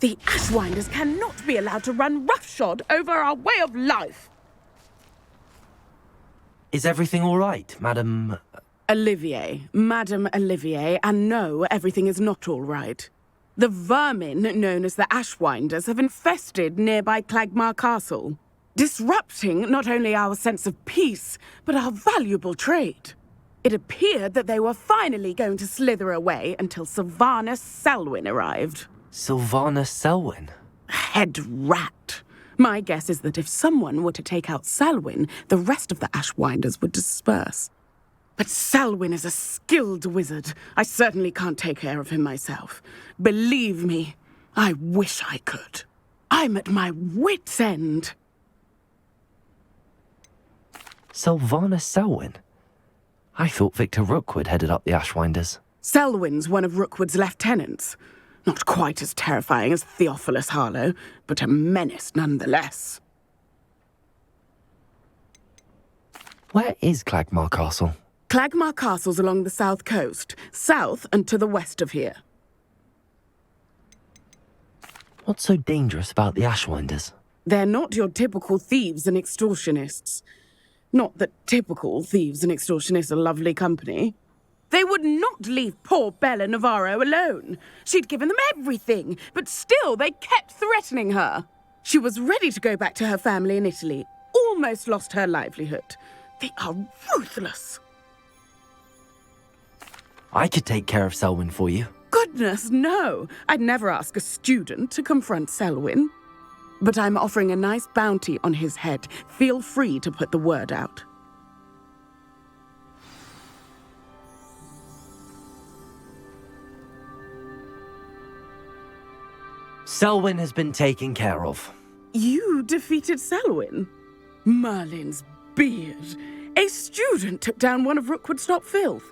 The Ashwinders cannot be allowed to run roughshod over our way of life. Is everything all right, Madam... Olivier, Madame Olivier, and no, everything is not all right. The vermin known as the Ashwinders have infested nearby Clagmar Castle, disrupting not only our sense of peace, but our valuable trade. It appeared that they were finally going to slither away until Sylvanus Selwyn arrived. Sylvanus Selwyn? Head rat. My guess is that if someone were to take out Selwyn, the rest of the Ashwinders would disperse. But Selwyn is a skilled wizard. I certainly can't take care of him myself. Believe me, I wish I could. I'm at my wit's end. Sylvanus Selwyn? I thought Victor Rookwood headed up the Ashwinders. Selwyn's one of Rookwood's lieutenants. Not quite as terrifying as Theophilus Harlow, but a menace nonetheless. Where is Clagmar Castle? Clagmar Castle's along the south coast, south and to the west of here. What's so dangerous about the Ashwinders? They're not your typical thieves and extortionists. Not that typical thieves and extortionists are lovely company. They would not leave poor Bella Navarro alone. She'd given them everything, but still they kept threatening her. She was ready to go back to her family in Italy, almost lost her livelihood. They are ruthless. I could take care of Selwyn for you. Goodness, no. I'd never ask a student to confront Selwyn. But I'm offering a nice bounty on his head. Feel free to put the word out. Selwyn has been taken care of. You defeated Selwyn? Merlin's beard. A student took down one of Rookwood's top filth.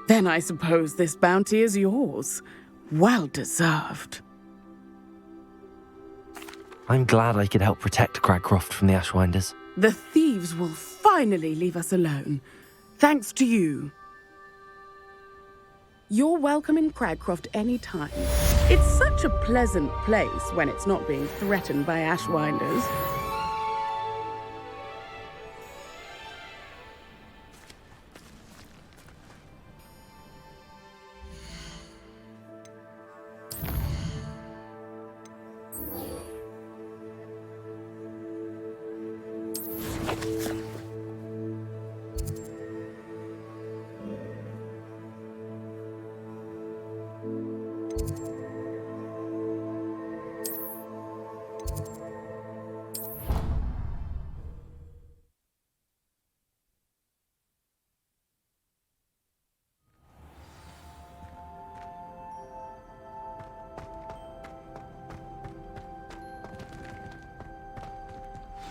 Then I suppose this bounty is yours. Well deserved. I'm glad I could help protect Cragcroft from the Ashwinders. The thieves will finally leave us alone. Thanks to you. You're welcome in Cragcroft any time. It's such a pleasant place when it's not being threatened by Ashwinders.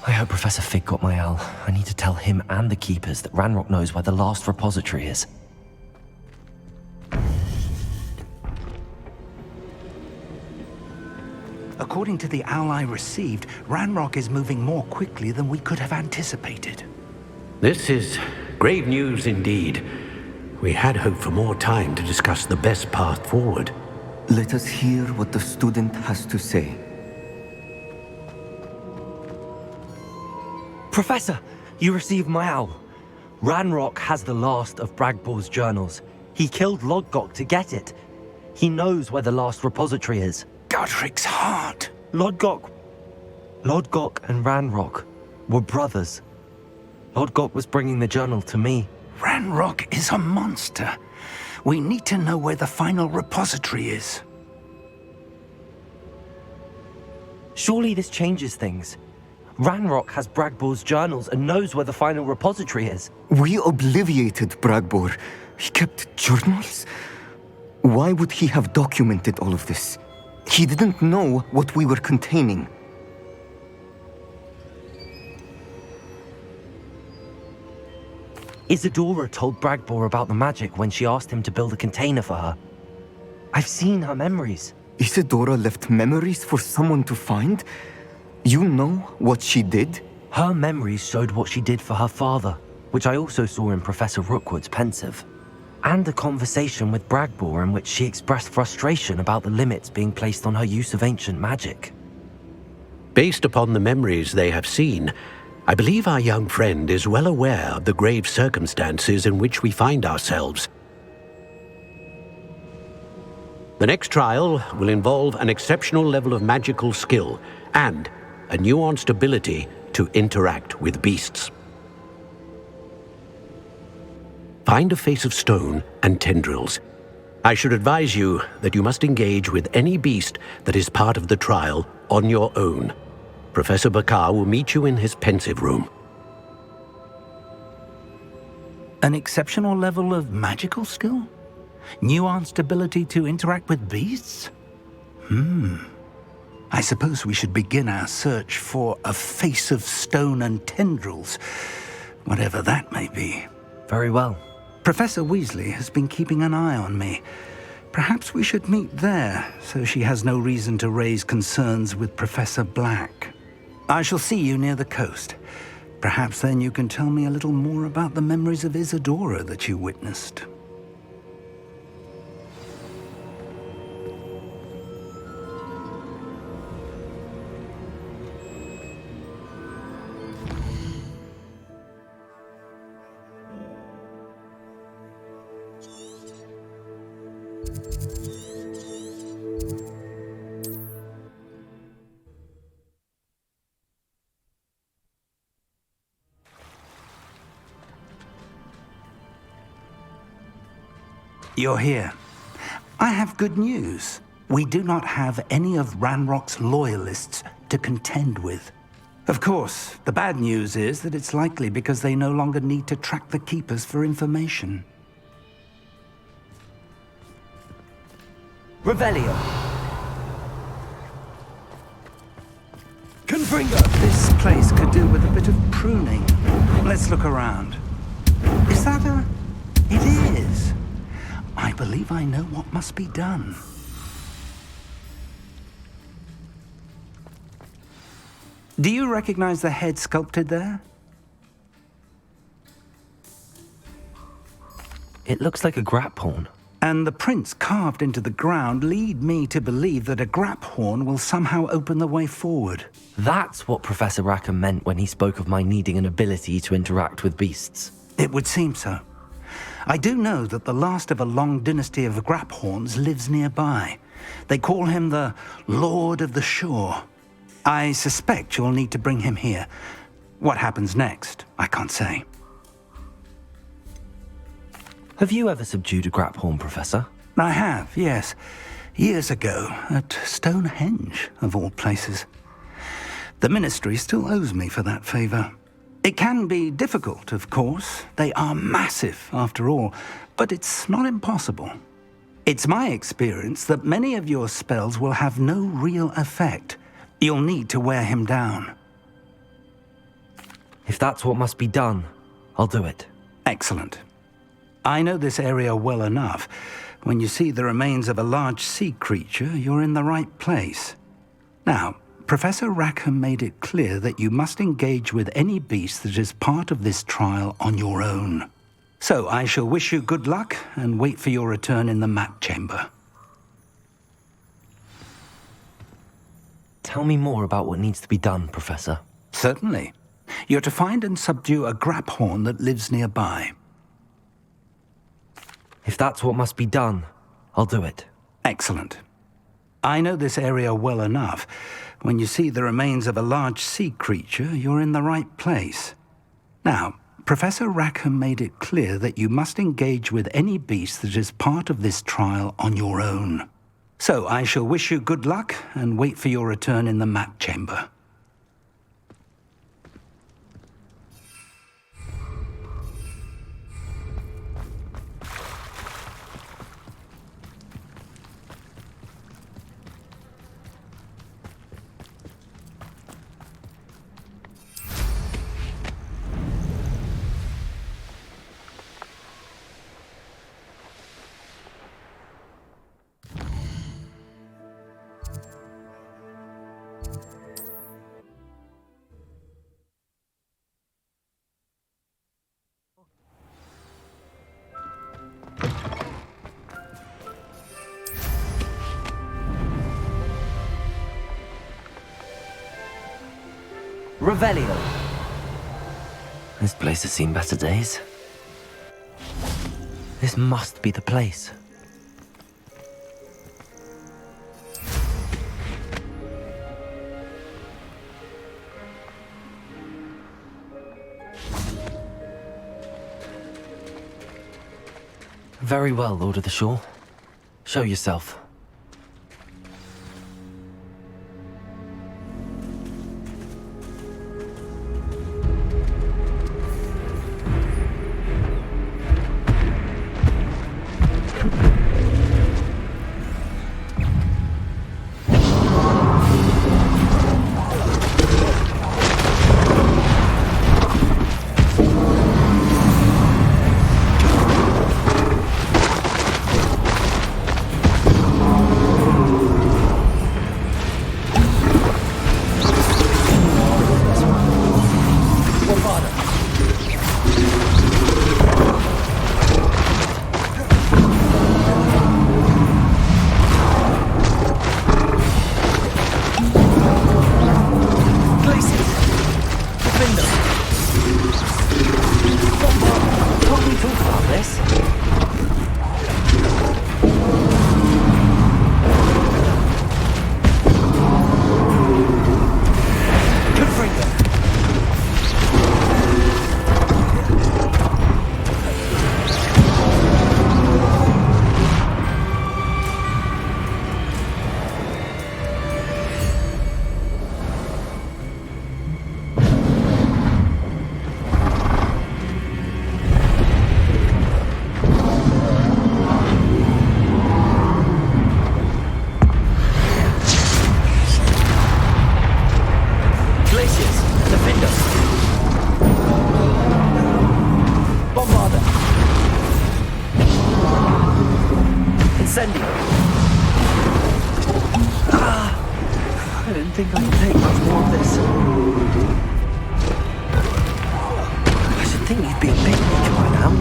I hope Professor Fig got my owl. I need to tell him and the Keepers that Ranrock knows where the last repository is. According to the owl I received, Ranrock is moving more quickly than we could have anticipated. This is grave news indeed. We had hoped for more time to discuss the best path forward. Let us hear what the student has to say. Professor, you received my owl. Ranrock has the last of Bragball's journals. He killed Lodgok to get it. He knows where the last repository is. Godric's heart. Lodgok and Ranrock were brothers. Lodgok was bringing the journal to me. Ranrock is a monster. We need to know where the final repository is. Surely this changes things. Ranrock has Bragball's journals and knows where the final repository is. We obliviated Bragbor. He kept journals? Why would he have documented all of this? He didn't know what we were containing. Isadora told Bragbor about the magic when she asked him to build a container for her. I've seen her memories. Isadora left memories for someone to find? You know what she did? Her memories showed what she did for her father, which I also saw in Professor Rookwood's pensive. And a conversation with Bragbor in which she expressed frustration about the limits being placed on her use of ancient magic. Based upon the memories they have seen, I believe our young friend is well aware of the grave circumstances in which we find ourselves. The next trial will involve an exceptional level of magical skill and a nuanced ability to interact with beasts. Find a face of stone and tendrils. I should advise you that you must engage with any beast that is part of the trial on your own. Professor Bakar will meet you in his pensive room. An exceptional level of magical skill? Nuanced ability to interact with beasts? I suppose we should begin our search for a face of stone and tendrils, whatever that may be. Very well. Professor Weasley has been keeping an eye on me. Perhaps we should meet there, so she has no reason to raise concerns with Professor Black. I shall see you near the coast. Perhaps then you can tell me a little more about the memories of Isadora that you witnessed. You're here. I have good news. We do not have any of Ranrock's loyalists to contend with. Of course, the bad news is that it's likely because they no longer need to track the Keepers for information. Revelio. Confringo. This place could do with a bit of pruning. Let's look around. Is that a... It is. I believe I know what must be done. Do you recognize the head sculpted there? It looks like a Graphorn. And the prints carved into the ground lead me to believe that a Graphorn will somehow open the way forward. That's what Professor Rackham meant when he spoke of my needing an ability to interact with beasts. It would seem so. I do know that the last of a long dynasty of Graphorns lives nearby. They call him the Lord of the Shore. I suspect you'll need to bring him here. What happens next, I can't say. Have you ever subdued a Graphorn, Professor? I have, yes. Years ago, at Stonehenge, of all places. The Ministry still owes me for that favor. It can be difficult, of course. They are massive, after all, but it's not impossible. It's my experience that many of your spells will have no real effect. You'll need to wear him down. If that's what must be done, I'll do it. Excellent. I know this area well enough. When you see the remains of a large sea creature, you're in the right place. Now, Professor Rackham made it clear that you must engage with any beast that is part of this trial on your own. So I shall wish you good luck and wait for your return in the map chamber. Tell me more about what needs to be done, Professor. Certainly. You're to find and subdue a Graphorn that lives nearby. If that's what must be done, I'll do it. Excellent. I know this area well enough. When you see the remains of a large sea creature, you're in the right place. Now, Professor Rackham made it clear that you must engage with any beast that is part of this trial on your own. So I shall wish you good luck and wait for your return in the map chamber. Revelio. This place has seen better days. This must be the place. Very well, Lord of the Shore. Show yourself. I didn't think I could take much more of this. I should think you'd be a big leader by now.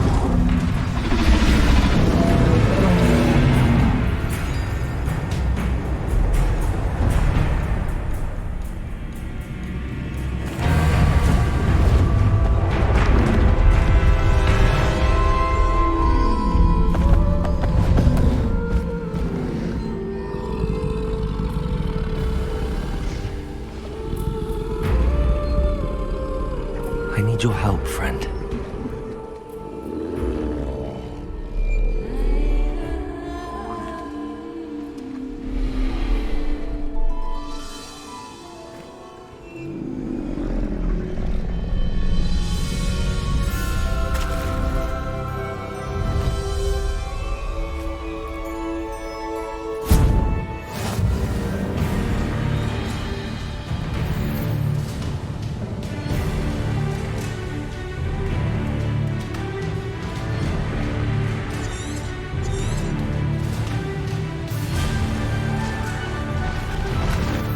I need your help, friend.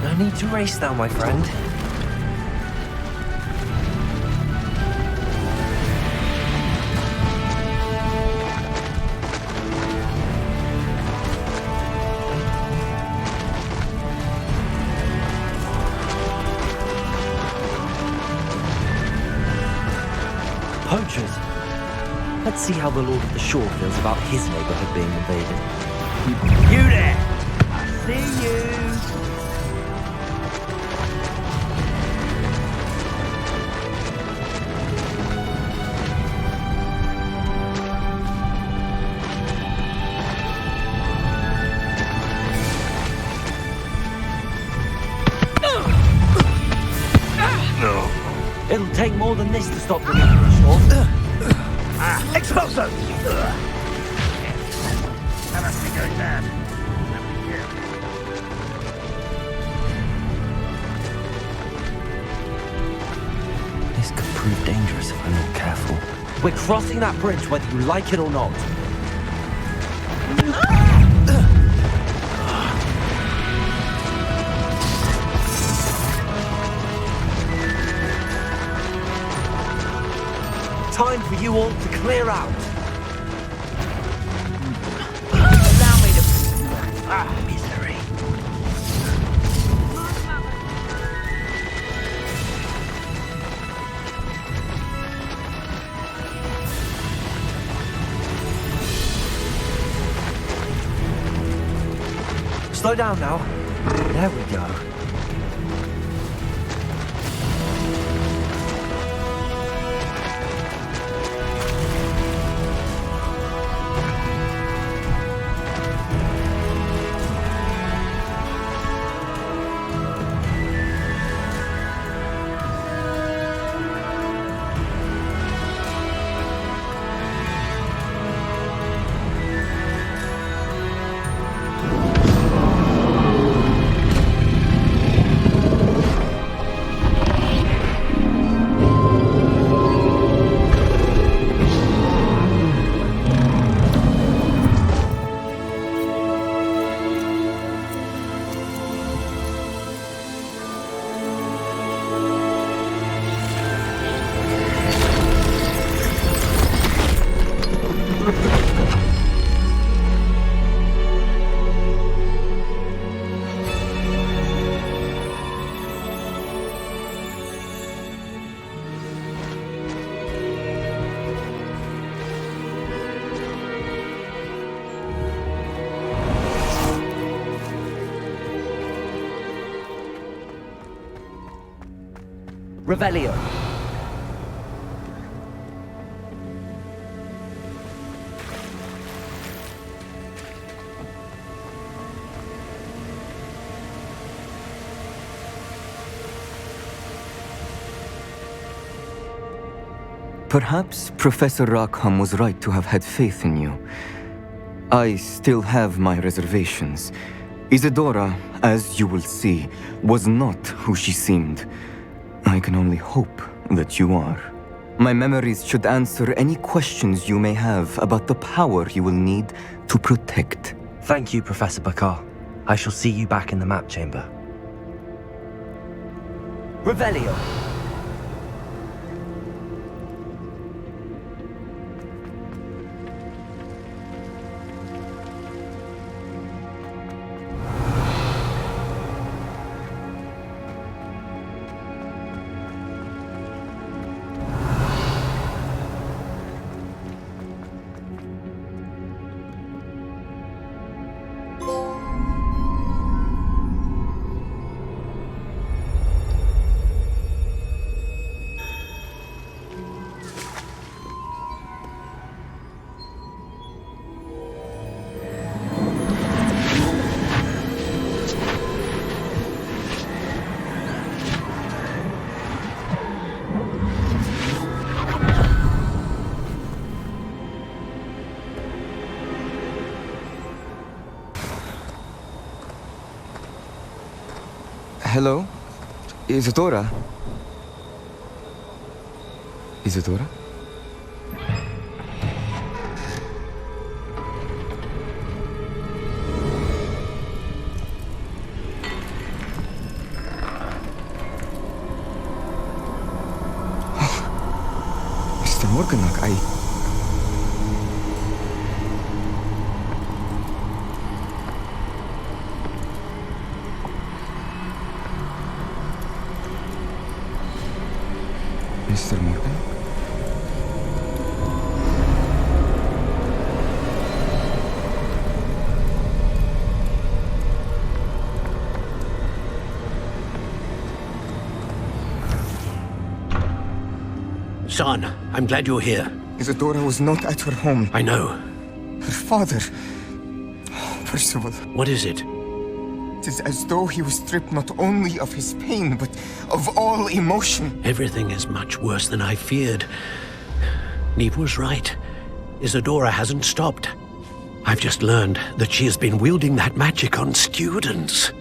No need to race now, my friend. Poachers. Let's see how the Lord of the Shore feels about his neighborhood being invaded. You there! I see you! It'll take more than this to stop the Lord of the Shore. Exploso! That must be going bad. This could prove dangerous if I'm not careful. We're crossing that bridge whether you like it or not. Time for you all to clear out. Allow me to... misery. Slow down now. There we go. Revelio. Perhaps Professor Rackham was right to have had faith in you. I still have my reservations. Isadora, as you will see, was not who she seemed. I can only hope that you are. My memories should answer any questions you may have about the power you will need to protect. Thank you, Professor Bakar. I shall see you back in the map chamber. Revelio. Hello? Isadora? Isadora? Mr. Morganach, Mr. Morgan? Son, I'm glad you're here. Isadora was not at her home. I know. Her father... Percival. What is it? It is as though he was stripped not only of his pain, but of all emotion. Everything is much worse than I feared. Neve was right. Isadora hasn't stopped. I've just learned that she has been wielding that magic on students.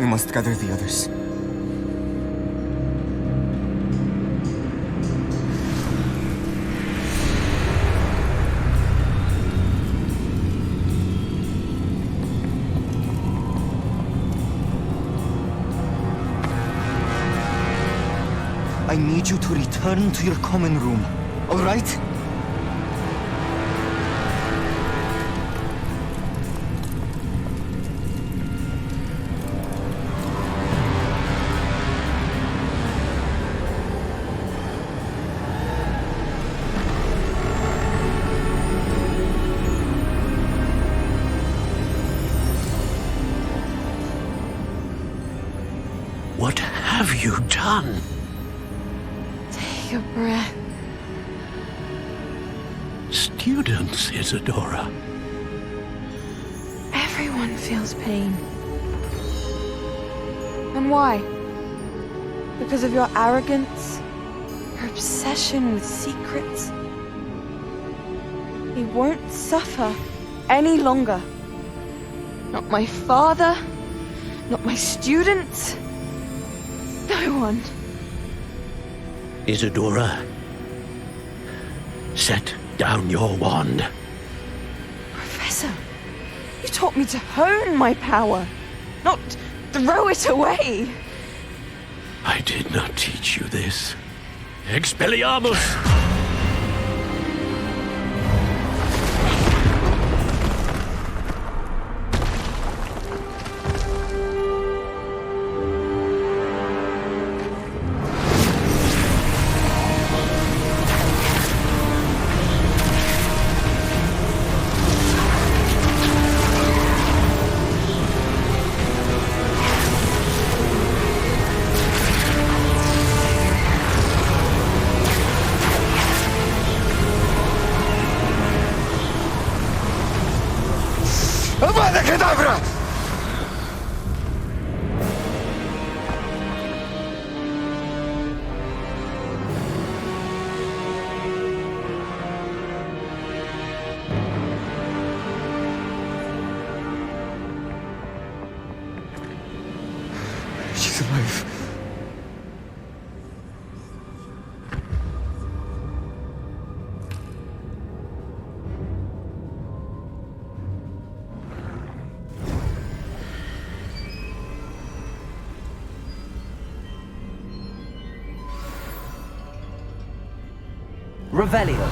We must gather the others. I need you to return to your common room, all right? done? Take a breath. Students, Isadora. Everyone feels pain. And why? Because of your arrogance? Your obsession with secrets? He won't suffer any longer. Not my father, not my students, no one. Isadora, set down your wand. Professor, you taught me to hone my power, not throw it away. I did not teach you this. Expelliarmus! Avada Kedavra! She's alive. Revelio.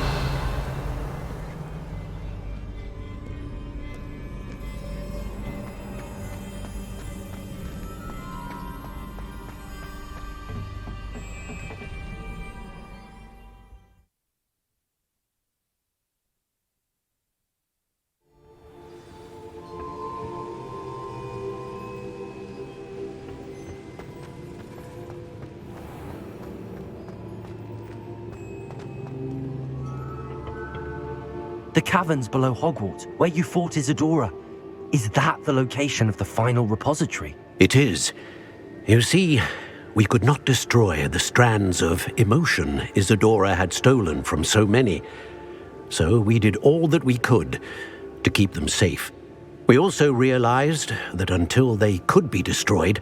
The caverns below Hogwarts, where you fought Isadora. Is that the location of the final repository? It is. You see, we could not destroy the strands of emotion Isadora had stolen from so many. So we did all that we could to keep them safe. We also realized that until they could be destroyed,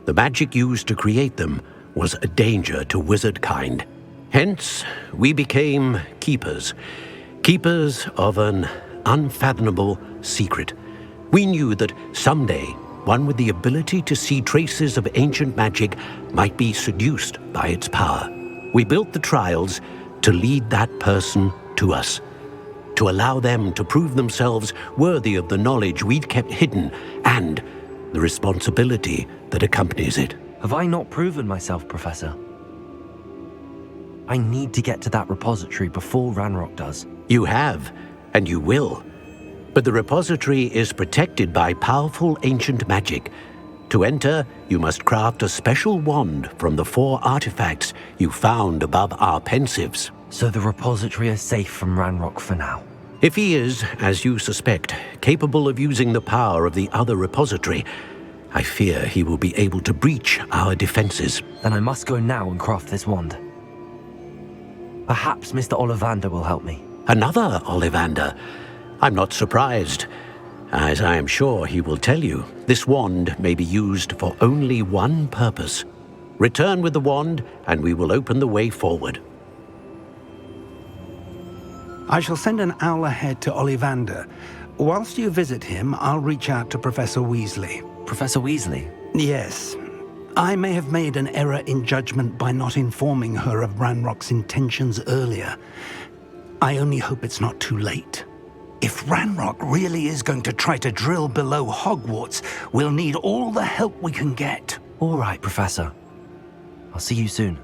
the magic used to create them was a danger to wizard kind. Hence, we became keepers. Keepers of an unfathomable secret. We knew that someday, one with the ability to see traces of ancient magic might be seduced by its power. We built the trials to lead that person to us, to allow them to prove themselves worthy of the knowledge we'd kept hidden and the responsibility that accompanies it. Have I not proven myself, Professor? I need to get to that repository before Ranrock does. You have, and you will. But the repository is protected by powerful ancient magic. To enter, you must craft a special wand from the 4 artifacts you found above our pensives. So the repository is safe from Ranrock for now. If he is, as you suspect, capable of using the power of the other repository, I fear he will be able to breach our defenses. Then I must go now and craft this wand. Perhaps Mr. Ollivander will help me. Another Ollivander? I'm not surprised. As I am sure he will tell you, this wand may be used for only one purpose. Return with the wand, and we will open the way forward. I shall send an owl ahead to Ollivander. Whilst you visit him, I'll reach out to Professor Weasley. Professor Weasley? Yes. I may have made an error in judgment by not informing her of Ranrock's intentions earlier. I only hope it's not too late. If Ranrock really is going to try to drill below Hogwarts, we'll need all the help we can get. All right, Professor. I'll see you soon.